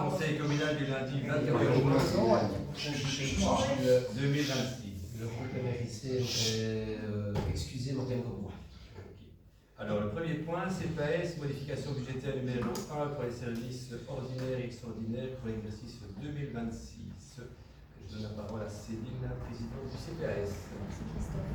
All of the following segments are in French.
conseil communal du lundi 21 juin 2026. Le groupe MRIC excusez Morgane Gobroux. Alors, le premier point, CPAS, modification budgétaire numéro 1 pour les services ordinaires et extraordinaires pour l'exercice 2026. Je donne la parole à Céline, la présidente du CPAS. Merci Christophe.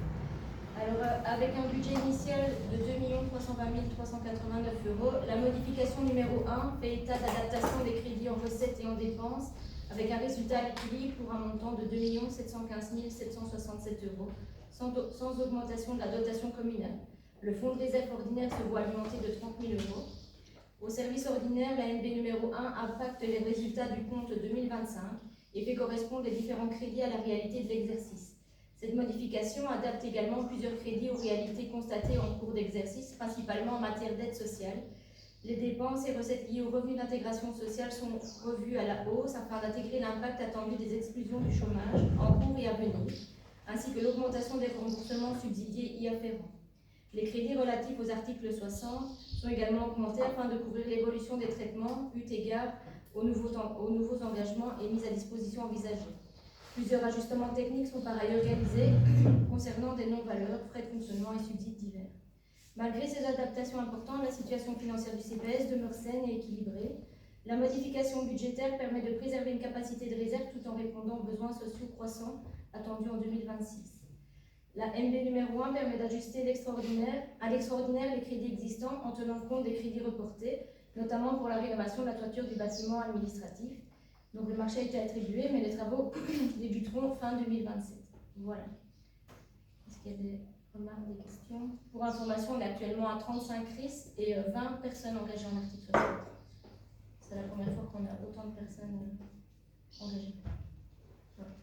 Alors, avec un budget initial de 2 320 389 €, la modification numéro 1 fait état d'adaptation des crédits en recettes et en dépenses avec un résultat à l'équilibre pour un montant de 2 715 767 €, sans augmentation de la dotation communale. Le fonds de réserve ordinaire se voit alimenter de 30 000 €. Au service ordinaire, la NB numéro 1 impacte les résultats du compte 2025 et fait correspondre les différents crédits à la réalité de l'exercice. Cette modification adapte également plusieurs crédits aux réalités constatées en cours d'exercice, principalement en matière d'aide sociale. Les dépenses et recettes liées aux revenus d'intégration sociale sont revues à la hausse afin d'intégrer l'impact attendu des exclusions du chômage en cours et à venir, ainsi que l'augmentation des remboursements subsidiés y afférents. Les crédits relatifs aux articles 60 sont également augmentés afin de couvrir l'évolution des traitements, eu égard aux nouveaux engagements et mises à disposition envisagées. Plusieurs ajustements techniques sont par ailleurs réalisés concernant des non-valeurs, frais de fonctionnement et subsides divers. Malgré ces adaptations importantes, la situation financière du CPS demeure saine et équilibrée. La modification budgétaire permet de préserver une capacité de réserve tout en répondant aux besoins sociaux croissants attendus en 2026. La MB numéro 1 permet d'ajuster à l'extraordinaire les crédits existants en tenant compte des crédits reportés, notamment pour la rénovation de la toiture du bâtiment administratif. Donc le marché a été attribué, mais les travaux débuteront fin 2027. Voilà. Est-ce qu'il y a des remarques, des questions? Pour information, on est actuellement à 35 RIS et 20 personnes engagées en article 60. C'est la première fois qu'on a autant de personnes engagées. Voilà.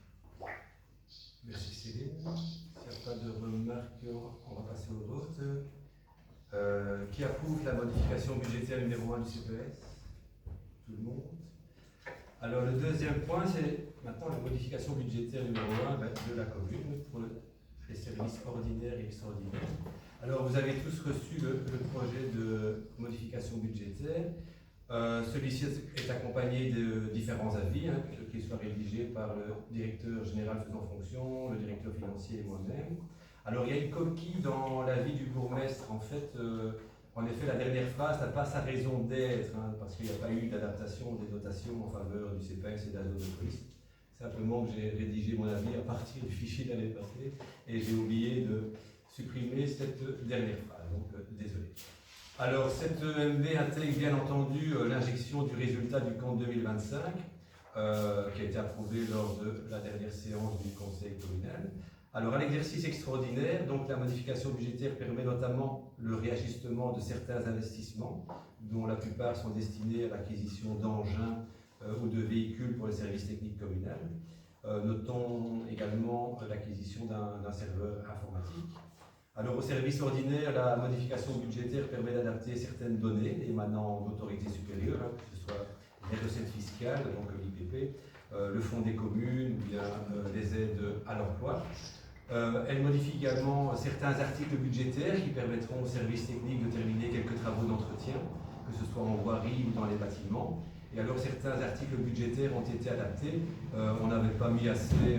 Merci Céline. S'il n'y a pas de remarques, on va passer au vote. Qui approuve la modification budgétaire numéro 1 du CPS? Tout le monde. Alors le deuxième point, c'est maintenant la modification budgétaire numéro 1 de la commune pour les services ordinaires et extraordinaires. Alors vous avez tous reçu le projet de modification budgétaire. Celui-ci est accompagné de différents avis, qu'ils soient rédigés par le directeur général faisant fonction, le directeur financier et moi-même. Alors il y a une coquille dans l'avis du bourgmestre. En effet, la dernière phrase n'a pas sa raison d'être, parce qu'il n'y a pas eu d'adaptation des dotations en faveur du CPS et de la zone de police. Simplement que j'ai rédigé mon avis à partir du fichier de l'année passée et j'ai oublié de supprimer cette dernière phrase, donc désolé. Alors, cette EMB intègre bien entendu l'injection du résultat du compte 2025, qui a été approuvé lors de la dernière séance du conseil communal. Alors, à l'exercice extraordinaire, donc la modification budgétaire permet notamment le réajustement de certains investissements, dont la plupart sont destinés à l'acquisition d'engins ou de véhicules pour les services techniques communaux. Notons également l'acquisition d'un serveur informatique. Alors, au service ordinaire, la modification budgétaire permet d'adapter certaines données émanant d'autorités supérieures, que ce soit les recettes fiscales, donc l'IPP, le fonds des communes ou bien les aides à l'emploi. Elle modifie également certains articles budgétaires qui permettront aux services techniques de terminer quelques travaux d'entretien, que ce soit en voirie ou dans les bâtiments. Et alors certains articles budgétaires ont été adaptés. On n'avait pas mis assez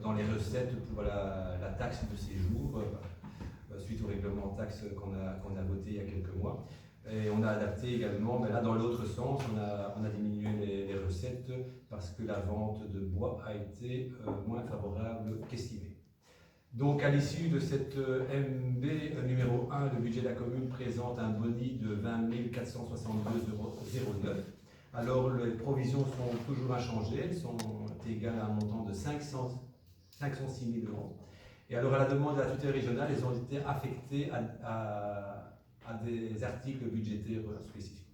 dans les recettes pour la taxe de séjour, suite au règlement taxe qu'on a voté il y a quelques mois. Et on a adapté également, mais là dans l'autre sens, on a diminué les recettes parce que la vente de bois a été moins favorable qu'estimé. Donc à l'issue de cette MB numéro 1, le budget de la commune présente un boni de 20 462,09 €. Alors les provisions sont toujours inchangées, elles sont égales à un montant de 506 000 €. Et alors à la demande de la tutelle régionale, elles ont été affectées à des articles budgétaires spécifiques.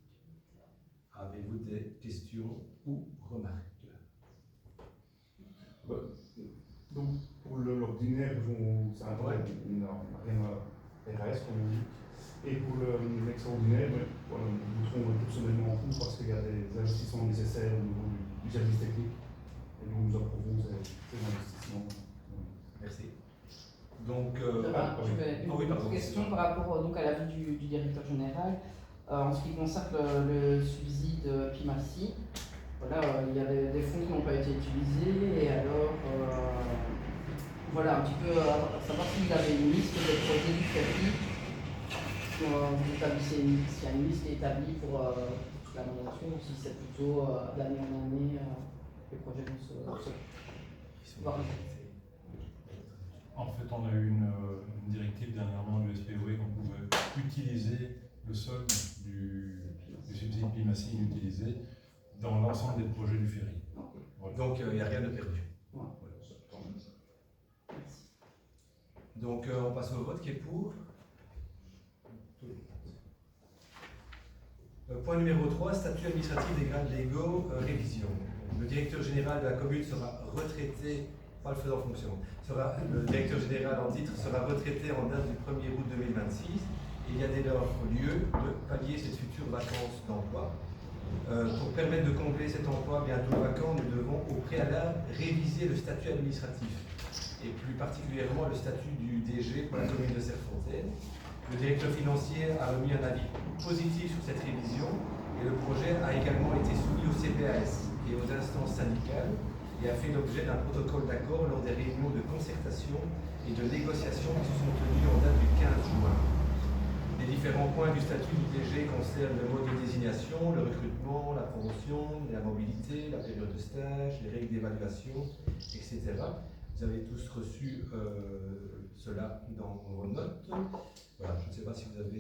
Avez-vous des questions ou remarques? Donc pour l'ordinaire, c'est un vrai, on n'a rien à RAS comme on dit. Et pour l'extraordinaire, nous serons personnellement en cours parce qu'il y a des investissements nécessaires au niveau du service technique. Et nous approuvons ces investissements. Merci. Donc, Une question par rapport donc, à l'avis du directeur général. En ce qui concerne le subside PIMACI, voilà, il y a des fonds qui n'ont pas été utilisés, et alors, voilà, un petit peu savoir si vous avez une liste de projets du FERI, vous établissez s'il y a une liste établie pour toute la mandature, ou si c'est plutôt d'année en année, les projets vont se voir. En fait, on a eu une directive dernièrement du SPOE qu'on pouvait utiliser le solde du subside PIMACI inutilisé dans l'ensemble des projets du ferry. Voilà. Donc il n'y a rien de perdu. Ouais. Donc on passe au vote qui est pour. Point numéro 3, statut administratif des grades légaux, révision. Le directeur général de la commune sera retraité, pas le faisant fonction, le directeur général en titre sera retraité en date du 1er août 2026. Et il y a dès lors lieu de pallier cette future vacance d'emploi. Pour permettre de combler cet emploi bientôt vacant, nous devons au préalable réviser le statut administratif et plus particulièrement le statut du DG pour la commune de Serfontaine. Le directeur financier a remis un avis positif sur cette révision et le projet a également été soumis au CPAS et aux instances syndicales et a fait l'objet d'un protocole d'accord lors des réunions de concertation et de négociation qui se sont tenues en date du 15 juin. Les différents points du statut du DG concernent le mode de désignation, le recrutement, la promotion, la mobilité, la période de stage, les règles d'évaluation, etc. Vous avez tous reçu cela dans vos notes. Voilà, je ne sais pas si vous avez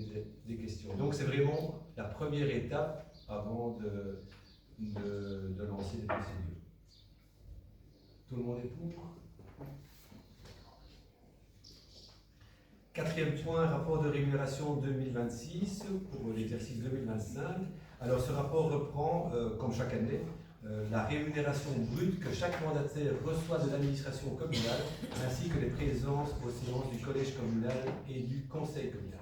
des questions. Donc c'est vraiment la première étape avant de lancer les procédures. Tout le monde est pour ? Quatrième point, rapport de rémunération 2026 pour l'exercice 2025. Alors ce rapport reprend, comme chaque année, la rémunération brute que chaque mandataire reçoit de l'administration communale, ainsi que les présences aux séances du collège communal et du conseil communal.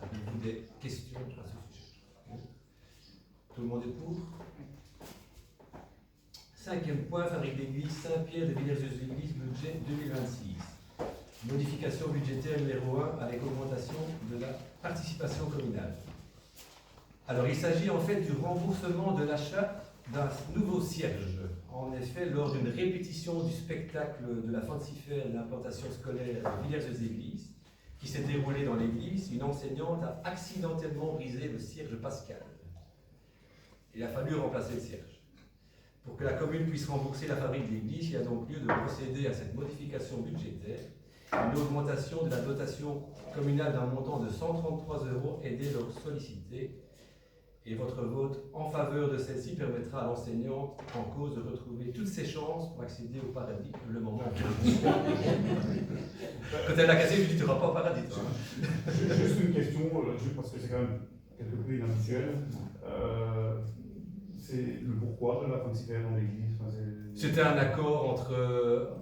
Avez-vous des questions à ce sujet? Tout le monde est pour? Cinquième point, fabrique d'église Saint-Pierre de Villers-de-Église, budget 2026. Modification budgétaire numéro 1 avec augmentation de la participation communale. Alors il s'agit en fait du remboursement de l'achat d'un nouveau cierge. En effet, lors d'une répétition du spectacle de la fancifère de l'implantation scolaire de Villers-aux-Églises, qui s'est déroulée dans l'église, une enseignante a accidentellement brisé le cierge pascal. Il a fallu remplacer le cierge. Pour que la commune puisse rembourser la fabrique de l'église, il y a donc lieu de procéder à cette modification budgétaire. Une augmentation de la dotation communale d'un montant de 133 € est dès lors sollicitée. Et votre vote en faveur de celle-ci permettra à l'enseignante en cause de retrouver toutes ses chances pour accéder au paradis le moment où quand elle l'a cassé, je lui dis tu n'iras pas au paradis. Juste une question, parce que c'est quand même quelque peu inhabituel. C'est le pourquoi de la fancifère dans l'église? C'était un accord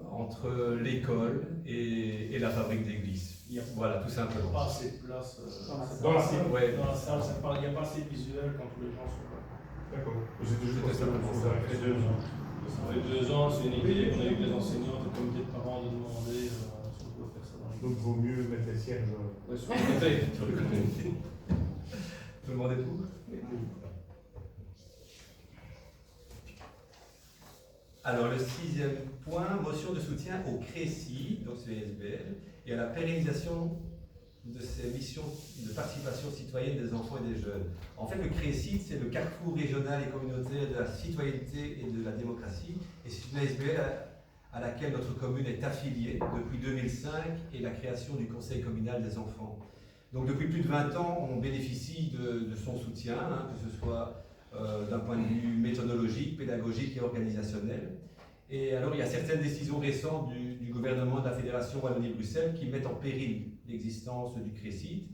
entre l'école et la fabrique d'église. Voilà, tout simplement. Pas assez de place dans la salle. Ouais. Dans la salle, il n'y a pas assez de visuel quand tous les gens sont là. D'accord. C'était juste C'était ça. Ça fait 2 ans. Ça fait 2 ans, c'est une idée qu'on a eu des enseignants, des comités de parents de demander si on pouvait faire ça dans l'église. Donc il vaut mieux mettre les cierges. Ouais, sur le côté. Sur le côté. Tout le monde est pour? Alors le sixième point, motion de soutien au CRECI, donc c'est SBL, et à la pérennisation de ces missions de participation citoyenne des enfants et des jeunes. En fait, le CRECI, c'est le carrefour régional et communautaire de la citoyenneté et de la démocratie, et c'est une SBL à laquelle notre commune est affiliée depuis 2005 et la création du conseil communal des enfants. Donc depuis plus de 20 ans, on bénéficie de son soutien, que ce soit d'un point de vue méthodologique, pédagogique et organisationnel. Et alors, il y a certaines décisions récentes du gouvernement de la Fédération Wallonie-Bruxelles qui mettent en péril l'existence du CRECID.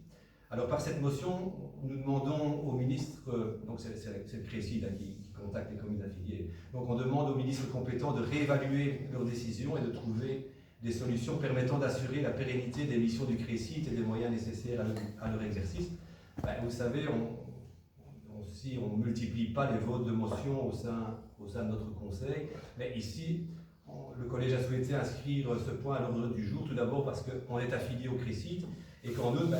Alors, par cette motion, nous demandons au ministre, donc c'est le CRECID qui contacte les communes affiliées, donc on demande aux ministres compétents de réévaluer leurs décisions et de trouver des solutions permettant d'assurer la pérennité des missions du CRECID et des moyens nécessaires à leur exercice. Vous savez, si on ne multiplie pas les votes de motion au sein de notre conseil, mais ici, le collège a souhaité inscrire ce point à l'ordre du jour, tout d'abord parce qu'on est affilié au CRECID et qu'en outre,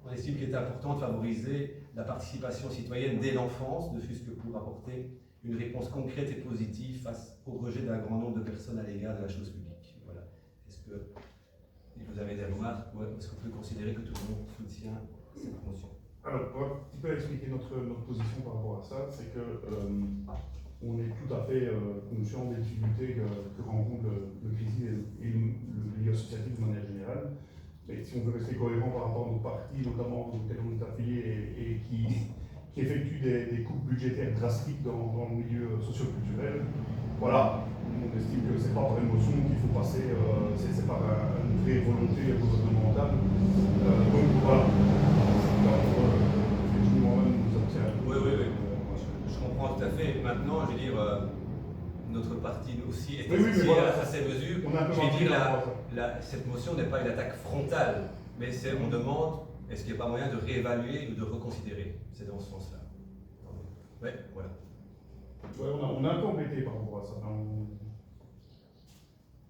on estime qu'il est important de favoriser la participation citoyenne dès l'enfance, ne fût-ce que pour apporter une réponse concrète et positive face au rejet d'un grand nombre de personnes à l'égard de la chose publique. Voilà. Est-ce que vous avez des remarques ou est-ce qu'on peut considérer que tout le monde soutient cette motion? Alors, pour un petit peu expliquer notre position par rapport à ça, c'est que on est tout à fait conscient des difficultés que rencontre le CRISI et le milieu associatif de manière générale. Mais si on veut rester cohérent par rapport à nos partis, notamment auxquels on est affilié et qui effectuent des coupes budgétaires drastiques dans le milieu socio-culturel, voilà, on estime que ce n'est pas par une motion qu'il faut passer, c'est par une vraie volonté gouvernementale. Donc voilà. Oui. Je comprends tout à fait. Maintenant, je veux dire, notre parti aussi est associé à ces mesures. Je veux dire, cette motion n'est pas une attaque frontale, mais on demande est-ce qu'il n'y a pas moyen de réévaluer ou de reconsidérer. C'est dans ce sens-là. Oui, voilà. Ouais, on a un peu embêté par rapport à ça.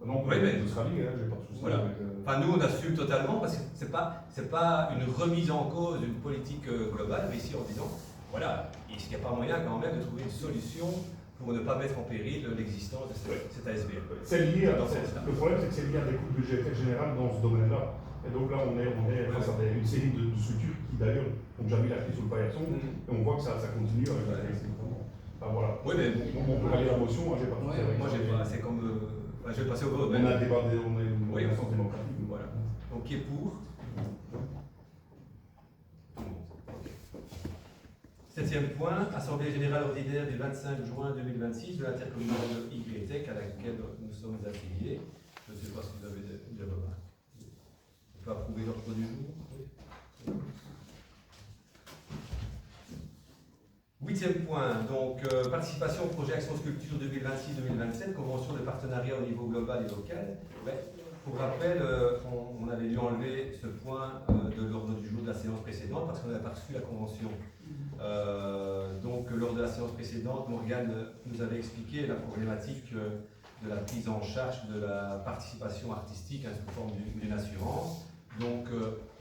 Non, oui, mais ce sera lié, hein, j'ai pas de souci. Voilà. Enfin, nous, on assume totalement parce que c'est pas une remise en cause d'une politique globale, mais ici en disant, voilà, est-ce qu'il n'y a pas moyen quand même de trouver une solution pour ne pas mettre en péril l'existence de cette ASBL? C'est lié le problème, c'est que c'est lié à des coûts budgétaires générales dans ce domaine-là. Et donc là, on est face à une série de structures qui d'ailleurs ont déjà mis la clé sur le paillasson, et on voit que ça continue avec la crise. Enfin, voilà. Oui, mais on peut aller à la motion, j'ai pas tout fait. Moi, c'est comme. Je vais passer au vote. On a un débat, on est une instance démocratique. Voilà. Donc, qui est pour? Septième point, Assemblée générale ordinaire du 25 juin 2026 de l'intercommunale de YTEC à laquelle nous sommes affiliés. Je ne sais pas si vous avez des remarques. On peut approuver l'ordre du jour. Huitième point, donc participation au projet Action Sculpture 2026-2027, convention de partenariat au niveau global et local. Pour rappel, on avait dû enlever ce point de l'ordre du jour de la séance précédente parce qu'on n'avait pas reçu la convention. Donc lors de la séance précédente, Morgane nous avait expliqué la problématique de la prise en charge de la participation artistique sous forme d'une assurance. Donc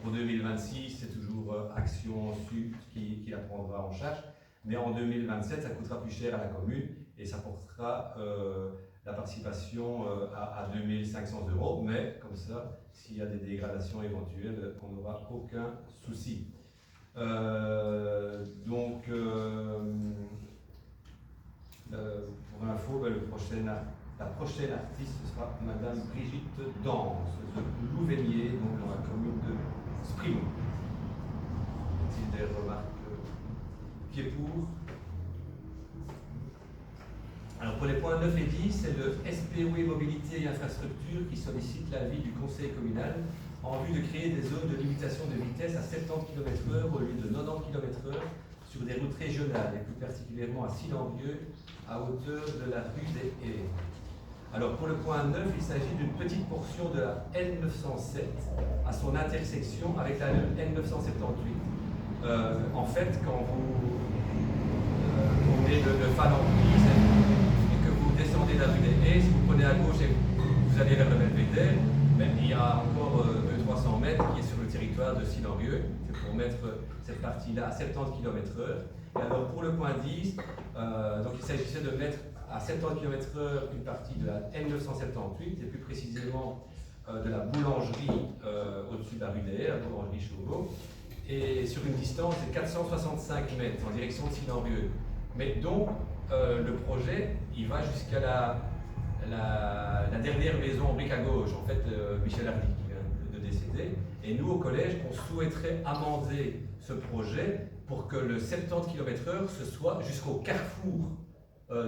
pour 2026, c'est toujours Action Sud qui la prendra en charge. Mais en 2027, ça coûtera plus cher à la commune et ça portera la participation à 2 500 €. Mais comme ça, s'il y a des dégradations éventuelles, on n'aura aucun souci. Donc, pour info, la prochaine artiste ce sera Madame Brigitte Danse de Louvainier, donc dans la commune de Sprimont. Y a-t-il des remarques? Qui est pour? Alors pour les points 9 et 10, c'est le SPOE Mobilité et Infrastructure qui sollicite l'avis du conseil communal en vue de créer des zones de limitation de vitesse à 70 km/h au lieu de 90 km/h sur des routes régionales et plus particulièrement à Sillambieu à hauteur de la rue des Haies. Alors pour le point 9, il s'agit d'une petite portion de la N907 à son intersection avec la N978. En fait, quand vous prenez le Falenprise et que vous descendez la rue des Haies, si vous prenez à gauche et vous allez vers le Belvédère, il y a encore 200-300 mètres qui est sur le territoire de Sillambieu. C'est pour mettre cette partie-là à 70 km/h. Et alors pour le point 10, donc il s'agissait de mettre à 70 km/h une partie de la N978 et plus précisément de la boulangerie au-dessus de la rue des Haies, la boulangerie Chauveau. Et sur une distance de 465 mètres en direction de Sillambieu. Mais donc, le projet, il va jusqu'à la dernière maison en brique à gauche, en fait, Michel Hardy qui vient de décéder. Et nous, au collège, on souhaiterait amender ce projet pour que le 70 km/h, ce soit jusqu'au carrefour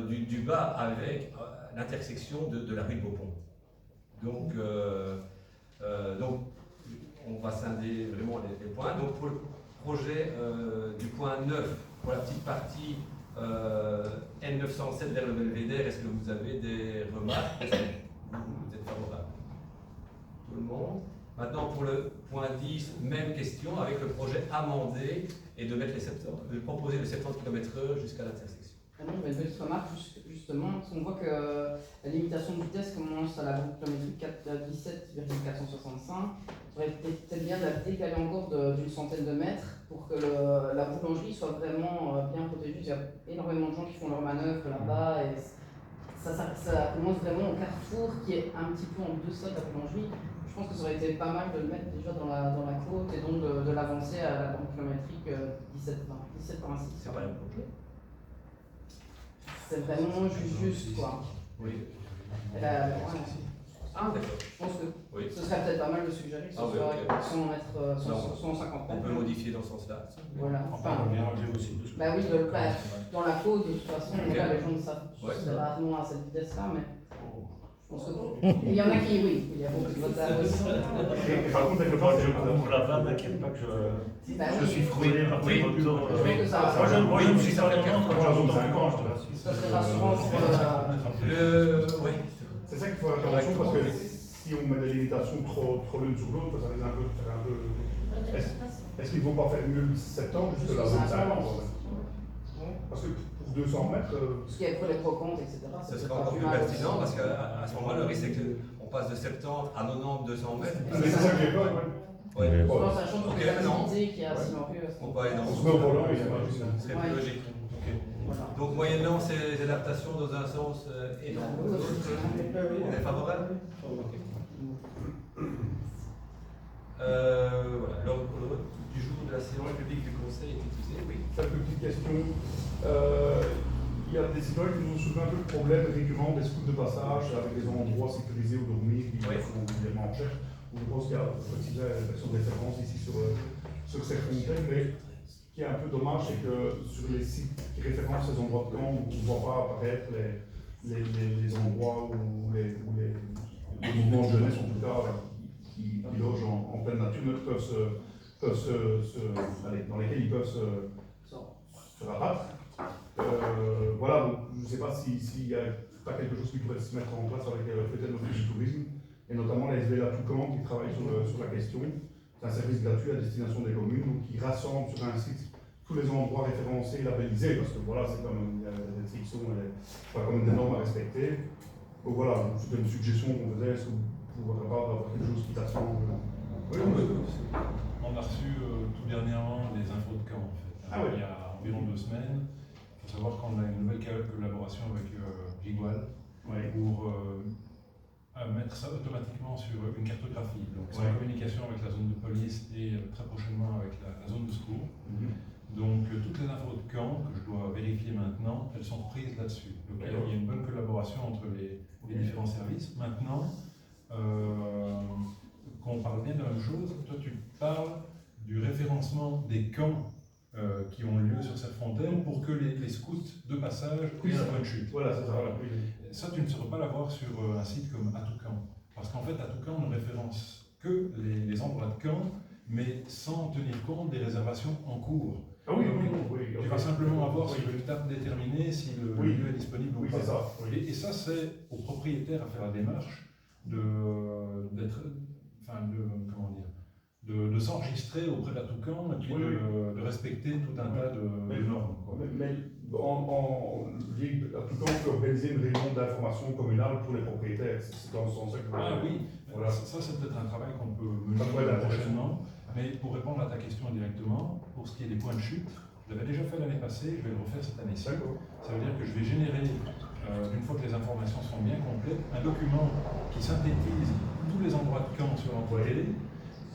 du bas avec l'intersection de la rue de Beaupont. Donc, on va scinder vraiment les points. Donc pour le projet du point 9, pour la petite partie N907 vers le Belvédère, est-ce que vous avez des remarques? Est-ce que vous êtes favorable? Tout le monde. Maintenant pour le point 10, même question avec le projet amendé et de mettre de proposer le 70 km/h jusqu'à l'intersection. Non, mais une petite remarque, justement, parce qu'on voit que la limitation de vitesse commence à la boucle kilométrique 17,465. Ça aurait été peut-être bien d'adapter qu'elle est encore d'une centaine de mètres pour que la boulangerie soit vraiment bien protégée. Il y a énormément de gens qui font leurs manœuvres là-bas et ça commence vraiment au carrefour qui est un petit peu en deçà de la boulangerie. Je pense que ça aurait été pas mal de le mettre déjà dans la côte et donc de l'avancer à la boucle kilométrique 17,6. C'est vrai. C'est vraiment juste quoi. Oui. Ouais. Ah, je pense que Oui. ce serait peut-être pas mal de suggérer que ce Ah, oui, soit ok. 100 mètres, 150 On mètres. peut modifier dans ce sens-là. Voilà. Enfin, Enfin, on vient rajouter aussi. bah oui, dans la côte, de toute façon, Ok. là, les gens ne savent Ouais. c'est rarement à cette vitesse-là, mais je pense que. Il y en a qui, oui, il y a beaucoup de motards aussi. Et par contre, avec le Moi, parc, je couvre la vanne, n'inquiète pas que Bah je oui. suis frôlé par tes motos. Je pense que ça Moi, je me suis pas Moi, quand j'en j'entends ai 50, ça serait rassurant pour. Oui. C'est ça qu'il faut faire attention parce que si on met des limitations trop l'une sur l'autre, ça risque un peu. Est-ce qu'il ne faut pas faire mieux le septembre jusque la zone 50 Parce que pour 200 mètres. Ce qui est pour les croquantes, etc. Ce serait encore plus pertinent parce qu'à ce moment-là, le risque c'est qu'on passe de 70 à 90, 200 mètres. C'est ça que j'ai peur, ouais. Ouais. Je pense à la chambre Ok, de la non. activité qui est assez mauvaise. On peut aller dans On ce se met au volant et c'est pas juste. C'est plus logique. Voilà. Donc, moyennant ces adaptations dans un sens et dans l'autre, on est favorable. Voilà. L'ordre du jour de la séance publique du Conseil est utilisé. Oui. Quelques petites questions. Il y a des citoyens qui nous ont soulevé un peu le problème récurrent des scouts de passage avec des endroits sécurisés où dormir qui Oui. sont régulièrement en recherche. Je pense qu'il y a aussi la version de référence ici sur ces fontaines, mais ce qui est un peu dommage, c'est que sur les sites qui référencent ces endroits de camp, on ne voit pas apparaître les endroits où les mouvements de jeunesse, en tout cas, qui logent en pleine nature, dans lesquels ils peuvent se rabattre. Voilà, donc je ne sais pas s'il n'y a pas quelque chose qui pourrait se mettre en place avec peut-être l'Office du tourisme, et notamment la SVLA Toucan qui travaille sur la question. C'est un service gratuit à destination des communes, donc qui rassemble sur un site tous les endroits référencés et labellisés, parce que voilà, c'est comme il y a des restrictions, pas comme des normes à respecter. Donc voilà, c'était une suggestion qu'on faisait, est-ce que vous pourrez pas avoir quelque chose qui rassemble? Oui, On a reçu tout dernièrement les infos de camp en fait. Ah oui. Il y a environ 2 semaines. Il faut savoir qu'on a une nouvelle collaboration avec Gigual pour mettre ça automatiquement sur une cartographie. Donc c'est en communication avec la zone de police et très prochainement avec la zone de secours. Donc toutes les infos de camp que je dois vérifier maintenant, elles sont prises là-dessus. Donc il y a une bonne collaboration entre les différents services. Maintenant, qu'on parle bien de la même chose, toi tu parles du référencement des camps qui ont lieu sur cette fontaine pour que les scouts de passage aient un point de chute. Voilà, c'est ça. Voilà. Ça, tu ne saurais pas l'avoir sur un site comme Atoucan. Parce qu'en fait, Atoucan ne référence que les endroits de camp, mais sans tenir compte des réservations en cours. Ah oui, Donc, oui. tu vas simplement avoir sur une table déterminée si le lieu est disponible ou Oui, pas. c'est ça. Oui. Et ça, c'est au propriétaire à faire la démarche de s'enregistrer auprès de la Toucan et puis de respecter tout un tas de normes. Quoi. Mais la Toucan peut organiser une réunion d'information communale pour les propriétaires. C'est dans ce sens-là que Ah oui, voilà. ça c'est peut-être un travail qu'on peut mener Ça pourrait être prochainement. Mais pour répondre à ta question directement, pour ce qui est des points de chute, je l'avais déjà fait l'année passée, je vais le refaire cette année-ci. Ça veut dire que je vais générer, une fois que les informations seront bien complètes, un document qui synthétise tous les endroits de camp sur l'entité,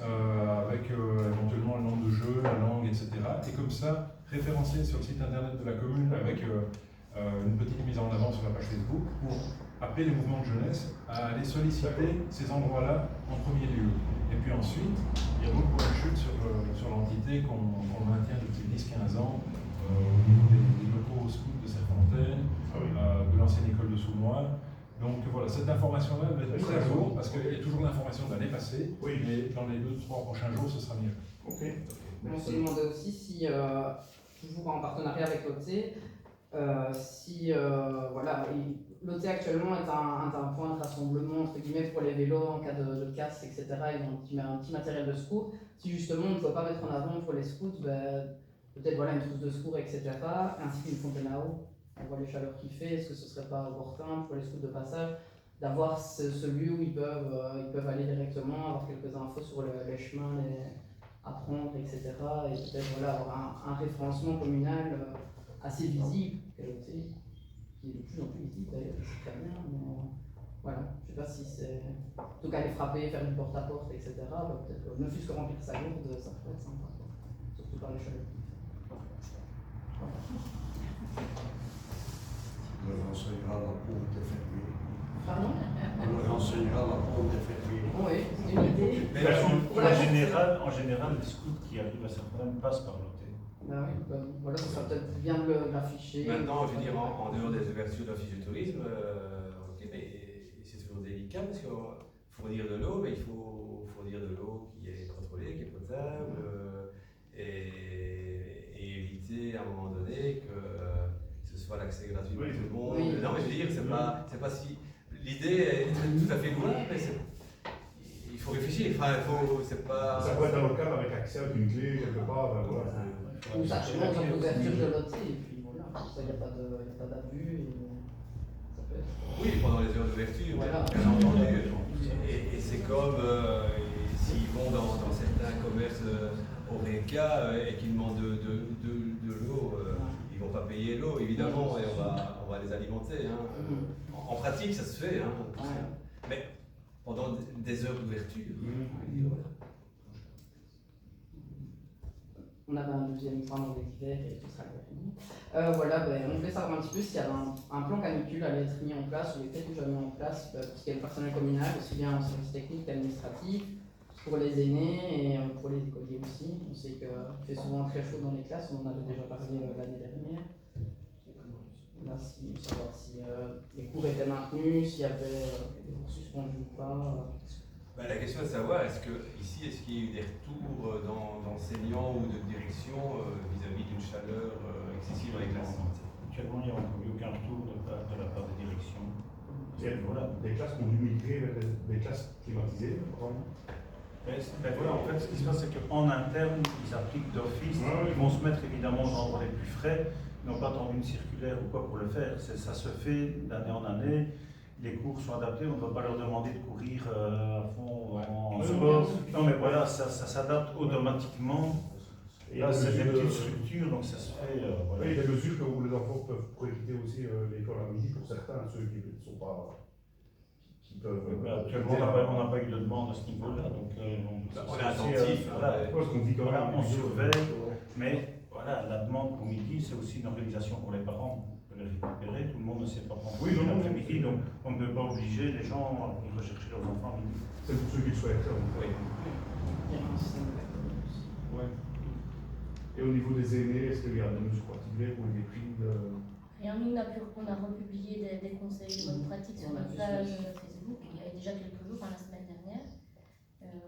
avec éventuellement le nombre de jeux, la langue, etc. Et comme ça, référencé sur le site internet de la commune avec une petite mise en avant sur la page Facebook pour appeler les mouvements de jeunesse à aller solliciter ces endroits-là en premier lieu. Et puis ensuite, il y a beaucoup de chutes sur l'entité qu'on maintient depuis 10-15 ans au niveau des locaux scouts de Serfontaine, de l'ancienne école de Soumois. Donc voilà, cette information-là va être mise à jour parce qu'il y a toujours l'information de l'année passée, mais dans les 2-3 prochains jours, ce sera mieux. Ok. On se demandait aussi si, toujours en partenariat avec l'OT, si l'OT actuellement est un point de rassemblement entre guillemets pour les vélos en cas de casse, etc. Ils ont un petit matériel de secours. Si justement on ne peut pas mettre en avant pour les scouts, peut-être une trousse de secours, etc. ainsi qu'une fontaine à eau. on voit les chaleurs qu'il fait, est-ce que ce serait pas opportun pour les scouts de passage d'avoir ce lieu où ils peuvent aller directement, avoir quelques infos sur les chemins à prendre, etc. Et peut-être voilà, avoir un référencement communal assez visible, qui est de plus en plus visible d'ailleurs, c'est très bien, mais voilà, je sais pas si c'est. En tout cas, aller frapper, faire du porte-à-porte, etc. Peut-être, ne fût-ce que remplir sa gourde, ça pourrait être sympa, quoi. Surtout par les chaleurs. On leur enseignera la pompe des fermiers. Pardon? On leur enseignera la pompe des fermiers. Oui, c'est une idée. Mais en général, les scouts qui arrivent à Saint-Ouen passent par l'OT. Ben oui, voilà, ça serait peut-être bien de l'afficher. Maintenant, je veux dire, en dehors des ouvertures d'office de tourisme, ok, mais c'est toujours délicat parce que fournir de l'eau, mais il faut fournir de l'eau qui est contrôlée, qui est potable, et éviter à un moment donné que ce soit l'accès gratuit pour tout le monde. Oui. Non, mais je veux dire, c'est pas si. L'idée est tout à fait louable, mais il faut réfléchir. Enfin, c'est pas. Ça peut être un local avec accès à une clé quelque part. Voilà. Ou ça commence en ouverture de l'OT, et puis voilà, comme ça il n'y a pas d'abus. Ça peut être. Oui, pendant les heures d'ouverture, Voilà. bien entendu. Et c'est comme s'ils vont dans certains commerces Horeca et qu'ils demandent de l'eau, ils ne vont pas payer l'eau, évidemment, et on va les alimenter. Hein. En pratique, ça se fait. Hein. Mais pendant des heures d'ouverture, voilà. On avait un deuxième point dans l'hiver et tout sera fini. Voilà, on voulait savoir un petit peu s'il y avait un plan canicule allait être mis en place ou était déjà mis en place pour ce qui est le personnel communal, aussi bien en service technique qu'administratif, pour les aînés et pour les écoliers aussi. On sait qu'il fait souvent très chaud dans les classes, on en avait déjà parlé l'année dernière. Là, savoir si les cours étaient maintenus, s'il y avait des cours suspendus ou pas. La question est de savoir, est-ce qu'il y a eu des retours d'enseignants ou de direction vis-à-vis d'une chaleur excessive avec la classe? Actuellement, il n'y a encore eu aucun retour de la part des directions. Voilà, des classes qui ont dû migrer vers des classes climatisées, apparemment. Voilà, en fait, ce qui se passe, c'est qu'en interne, ils appliquent d'office. Ils vont se mettre évidemment aux endroits les plus frais. Ils n'ont pas attendu une circulaire ou quoi pour le faire. Ça se fait d'année en année. Les cours sont adaptés, on ne peut pas leur demander de courir à fond en sport. Non, mais voilà, ça s'adapte automatiquement. Et là, c'est des petites structures, donc ça se fait. Voilà. Il y a des mesures où les enfants peuvent quitter aussi l'école à midi pour certains, ceux qui ne sont pas. Qui peuvent. Actuellement, on n'a pas eu de demande à ce niveau-là. Donc, on est attentif. Parce qu'on dit quand même. On surveille, mais voilà, la demande pour midi, c'est aussi une organisation pour les parents. Les récupérer, tout le monde ne sait pas prendre l'après-midi, donc on ne peut pas obliger les gens à venir rechercher leurs enfants à midi. C'est pour ceux qui le souhaitent. Oui. Ouais. Et au niveau des aînés, est-ce qu'il y a des mesures particulières ou des prix Rien, nous on a republié des conseils de bonne pratique sur notre page Facebook, il y avait déjà quelques jours, la semaine dernière.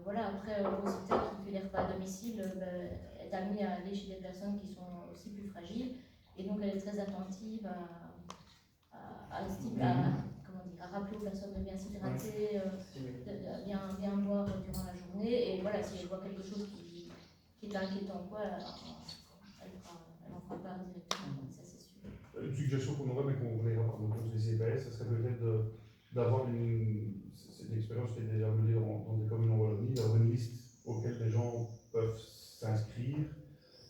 Voilà, après, Rosita qui fait les repas à domicile est amenée à aller chez des personnes qui sont aussi plus fragiles. Et donc elle est très attentive à rappeler aux personnes de bien s'hydrater, de bien boire durant la journée. Et voilà, si elle voit quelque chose qui est inquiétant, elle en fera part directement, ça c'est sûr. Une suggestion qu'on aurait, mais qu'on verra par nos conseils CPS, ce serait peut-être d'avoir c'est une expérience qui est déjà menée dans des communes en Wallonie, d'avoir une liste auquel les gens peuvent s'inscrire.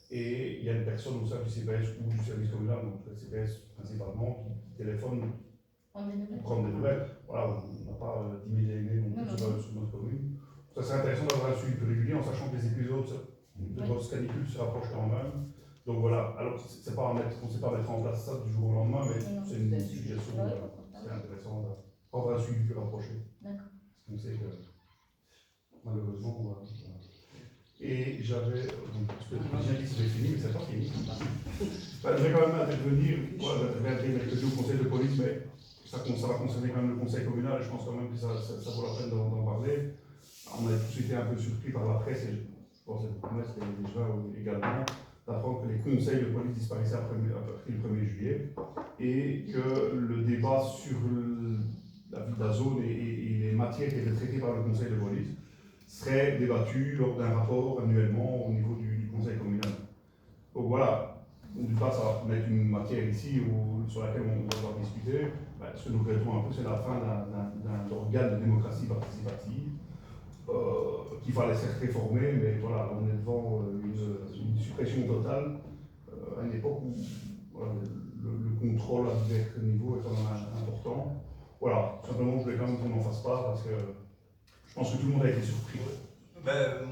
Et il y a une personne au sein du CPS ou du service communal, donc le CPS principalement, qui téléphone pour prendre des nouvelles. Voilà, on n'a pas 10 000 aînés non plus sur notre commune. Ça serait intéressant d'avoir un suivi plus régulier en sachant que les épisodes de votre canicule se rapprochent quand même. Donc voilà, alors on ne sait pas mettre en place ça du jour au lendemain, mais c'est une suggestion. C'est intéressant de prendre un suivi plus rapproché. D'accord. Parce qu'on sait que malheureusement. Et j'avais. J'ai dit que c'était fini, mais c'est pas fini. Je vais quand même intervenir. J'interviendrai mercredi au conseil de police, mais ça va concerner quand même le conseil communal. Et je pense quand même que ça vaut la peine d'en parler. On a tous été un peu surpris par la presse, et je pense que cette promesse est déjà également, d'apprendre que les conseils de police disparaissaient à partir du 1er juillet et que le débat sur la vie de la zone et les matières qui étaient traitées par le conseil de police serait débattu lors d'un rapport annuellement au niveau du conseil communal. Donc voilà, d'une part, ça va mettre une matière ici sur laquelle on va devoir discuter. Ce que nous regrettons un peu, c'est la fin d'un organe de démocratie participative qu'il fallait certes réformer, mais voilà, on est devant une suppression totale à une époque où voilà, le contrôle à divers niveaux est quand même important. Voilà, simplement, je voulais quand même qu'on n'en fasse pas parce que je pense que tout le monde a été surpris.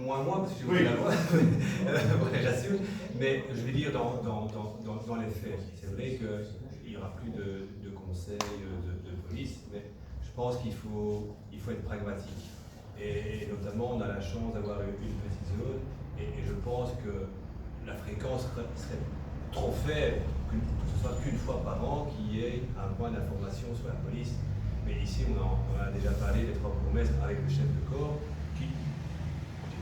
Moi, parce que je Oui. la voix, ouais, j'assume, mais je vais dire dans les faits. C'est vrai qu'il n'y aura plus de conseils de police, mais je pense qu'il faut être pragmatique. Et notamment, on a la chance d'avoir une petite zone, et je pense que la fréquence serait trop faible, que ce soit qu'une fois par an qu'il y ait un point d'information sur la police. Mais ici, on en a déjà parlé, les 3 bourgmestres avec le chef de corps, qui,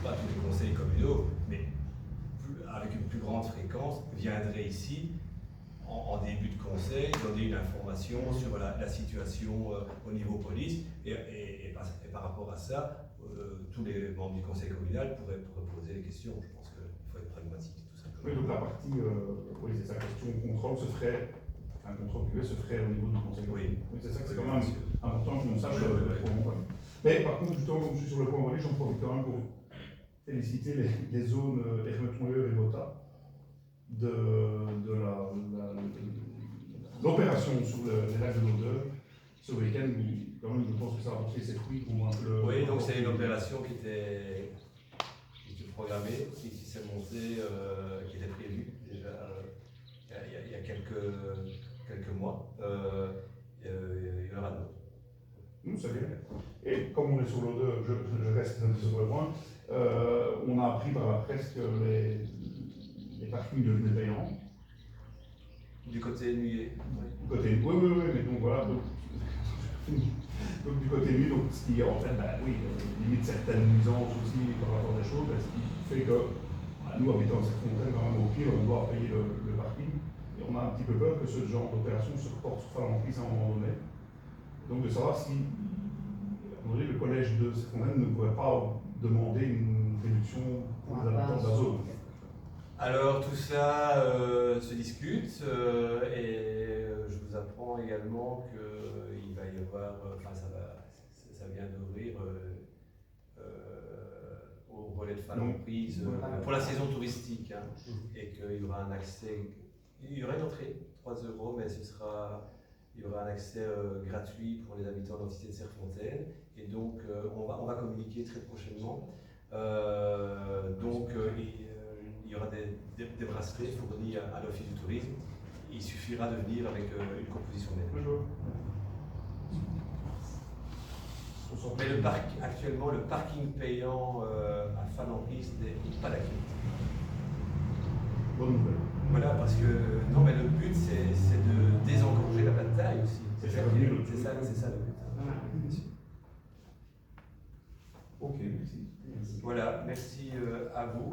pas tous les conseils communaux, mais avec une plus grande fréquence, viendraient ici en début de conseil, donner une information sur la situation au niveau police, et par rapport à ça, tous les membres du conseil communal pourraient poser des questions. Je pense qu'il faut être pragmatique, tout simplement. Oui, donc la partie, oui, c'est sa question, contrôle se ferait, un contrôle privé se ferait au niveau du conseil communal. Oui, c'est ça que c'est quand même important que l'on sache. Mais par contre, justement, comme je suis sur le point relais, j'en profite quand même pour féliciter les zones Hermeton-Leur et Botta de l'opération sur les lacs de l'Odeur ce week-end. Quand même, je pense que ça a apporté ses fruits pour un peu. Oui, donc c'est une opération qui était programmée, qui s'est montée, qui était prévue déjà il y a quelques mois. Il y en aura d'autres. Nous, c'est bien. Et comme on est sur l'Odeur, je reste sur le point. On a appris par la presse que les parkings devenaient payants. Du côté nuit. Oui, mais donc voilà. Donc du côté nuit, donc ce qui en fait, limite certaines nuisances aussi par rapport à des choses, ce qui fait que nous, habitants de cette fontaine, quand même au pire, on doit payer le parking. Et on a un petit peu peur que ce genre d'opération se reporte sur Falentis à un moment donné. Donc de savoir si le collège de cette fontaine ne pourrait pas demander une réduction pour les habitants de la zone. Alors tout ça se discute et je vous apprends également qu'il va y avoir, ça vient d'ouvrir au relais de Falemprise pour la saison touristique, hein, et qu'il y aura un accès, il y aura une entrée, 3 €, mais il y aura un accès gratuit pour les habitants de l'entité de Serfontaine, et donc on va communiquer très prochainement. Il y aura des bracelets fournis à l'Office du tourisme. Il suffira de venir avec une composition ménage. Mais actuellement, le parking payant à Falemprise n'est pas d'activité. Bonne nouvelle. Voilà, parce que non, mais le but c'est de désengorger la bataille aussi. C'est ça le but. Ok, merci. Voilà, merci à vous.